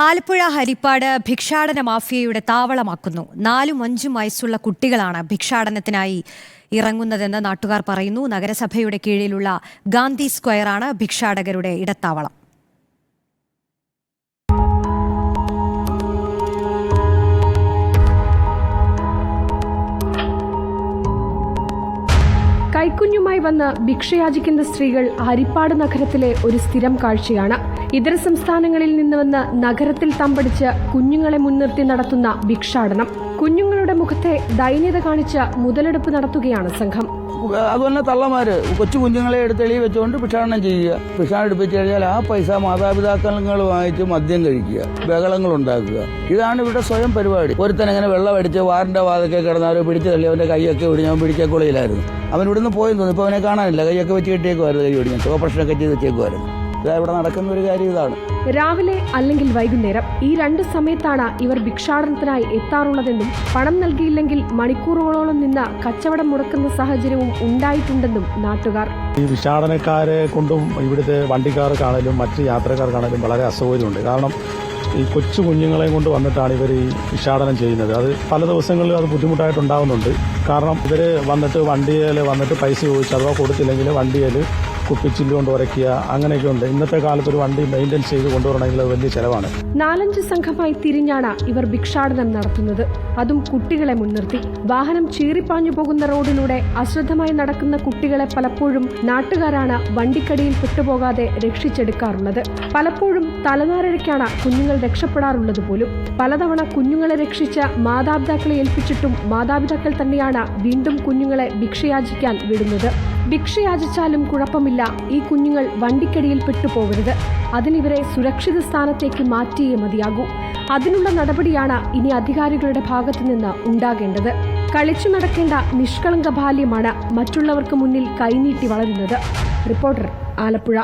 ആലപ്പുഴ ഹരിപ്പാട് ഭിക്ഷാടന മാഫിയയുടെ താവളമാക്കുന്നു. 4ഉം 5ഉം വയസ്സുള്ള കുട്ടികളാണ് ഭിക്ഷാടനത്തിനായി ഇറങ്ങുന്നതെന്ന് നാട്ടുകാർ പറയുന്നു. നഗരസഭയുടെ കീഴിലുള്ള ഗാന്ധി സ്ക്വയറാണ് ഭിക്ഷാടകരുടെ ഇടത്താവളം. കൈക്കുഞ്ഞുമായി വന്ന് ഭിക്ഷയാചിക്കുന്ന സ്ത്രീകൾ ഹരിപ്പാട് നഗരത്തിലെ ഒരു സ്ഥിരം കാഴ്ചയാണ്. ഇതര സംസ്ഥാനങ്ങളിൽ നിന്ന് വന്ന് നഗരത്തിൽ തമ്പടിച്ച് കുഞ്ഞുങ്ങളെ മുൻനിർത്തി നടത്തുന്ന ഭിക്ഷാടനം. കുഞ്ഞുങ്ങളുടെ മുഖത്തെ ദൈന്യത കാണിച്ച് മുതലെടുപ്പ് നടത്തുകയാണ് സംഘം. അതുപോലെ തള്ളമാര് കൊച്ചു കുഞ്ഞുങ്ങളെ എടുത്ത് എളി വെച്ചുകൊണ്ട് ഭിക്ഷാടനം ചെയ്യുക. ഭിക്ഷാടനം എടുപ്പിച്ചു കഴിഞ്ഞാൽ ആ പൈസ മാതാപിതാക്കൾ വാങ്ങിച്ച് മദ്യം കഴിക്കുക, ബഹളങ്ങൾ ഉണ്ടാക്കുക. ഇതാണ് ഇവിടെ സ്വയം പരിപാടി. ഒരുത്തൻ ഇങ്ങനെ വെള്ളം അടിച്ച് വാറിന്റെ വാതൊക്കെ കിടന്നവരെ പിടിച്ചു തള്ളി അവന്റെ കൈയൊക്കെ ഒടിഞ്ഞ് അവൻ പിടിച്ചേക്കുള്ളിലായിരുന്നു. അവൻ ഇവിടുന്ന് പോയെന്ന് തോന്നുന്നു. ഇപ്പൊ അവനെ കാണാനില്ല. കൈയൊക്കെ വെച്ച് കെട്ടിയേക്കുമായിരുന്നു, കൈ ഒടിഞ്ഞിട്ട് ഓപ്പറേഷനൊക്കെ ചെയ്ത് വെച്ചേക്കുമായിരുന്നു. ഇവിടെ നടക്കുന്ന ഒരു കാര്യം ഇതാണ്. രാവിലെ അല്ലെങ്കിൽ വൈകുന്നേരം ഈ രണ്ട് സമയത്താണ് ഇവർ ഭിക്ഷാടനത്തിനായി എത്താറുള്ളതെന്നും പണം നൽകിയില്ലെങ്കിൽ മണിക്കൂറുകളോളം നിന്ന് കച്ചവടം മുടക്കുന്ന സാഹചര്യവും ഉണ്ടായിട്ടുണ്ടെന്നും നാട്ടുകാർ. ഈ ഭിക്ഷാടനക്കാരെ കൊണ്ടും ഇവിടുത്തെ വണ്ടിക്കാർക്കാണേലും മറ്റ് യാത്രക്കാർക്കാണേലും വളരെ അസൗകര്യമുണ്ട്. കാരണം ഈ കൊച്ചു കുഞ്ഞുങ്ങളെ കൊണ്ട് വന്നിട്ടാണ് ഇവർ ഈ ഭിക്ഷാടനം ചെയ്യുന്നത്. അത് പല ദിവസങ്ങളിലും അത് ബുദ്ധിമുട്ടായിട്ടുണ്ടാകുന്നുണ്ട്. കാരണം ഇവർ വന്നിട്ട് വണ്ടിയിൽ വന്നിട്ട് പൈസ ചോദിച്ച് അഥവാ കൊടുത്തില്ലെങ്കിൽ വണ്ടിയിൽ കുപ്പിച്ചില്ല് കൊണ്ട് ഉരയ്ക്കുക, അങ്ങനെയൊക്കെ ഉണ്ട്. ഇന്നത്തെ കാലത്ത് ഒരു വണ്ടി മെയിൻ്റെനൻസ് ചെയ്ത് കൊണ്ടുവരണമെങ്കിൽ അത് വലിയ ചെലവാണ്. 4-5 സംഘമായി തിരിഞ്ഞാണ് ഇവർ ഭിക്ഷാടനം നടത്തുന്നത്. അതും കുട്ടികളെ മുൻനിർത്തി. വാഹനം ചീറിപ്പാഞ്ഞു പോകുന്ന റോഡിലൂടെ അശ്രദ്ധമായി നടക്കുന്ന കുട്ടികളെ പലപ്പോഴും നാട്ടുകാരാണ് വണ്ടിക്കടിയിൽ പെട്ടുപോകാതെ രക്ഷിച്ചെടുക്കാറുള്ളത്. പലപ്പോഴും തലനാരിഴയ്ക്കാണ് കുഞ്ഞുങ്ങൾ രക്ഷപ്പെടാറുള്ളത് പോലും. പലതവണ കുഞ്ഞുങ്ങളെ രക്ഷിച്ച് മാതാപിതാക്കളെ ഏൽപ്പിച്ചിട്ടും മാതാപിതാക്കൾ തന്നെയാണ് വീണ്ടും കുഞ്ഞുങ്ങളെ ഭിക്ഷയാചിക്കാൻ വിടുന്നത്. ഭിക്ഷയാചിച്ചാലും കുഴപ്പമില്ല, ഈ കുഞ്ഞുങ്ങൾ വണ്ടിക്കടിയിൽ പെട്ടുപോകരുത്. അതിനിവരെ സുരക്ഷിത സ്ഥാനത്തേക്ക് മാറ്റിയേ മതിയാകൂ. അതിനുള്ള നടപടിയാണ് ഇനി അധികാരികളുടെ ഭാഗത്തുനിന്ന് ഉണ്ടാകേണ്ടത്. കളിച്ചു നടക്കേണ്ട നിഷ്കളങ്ക ബാല്യമാണ് മറ്റുള്ളവർക്ക് മുന്നിൽ കൈനീട്ടി വളരുന്നത്. റിപ്പോർട്ടർ, ആലപ്പുഴ.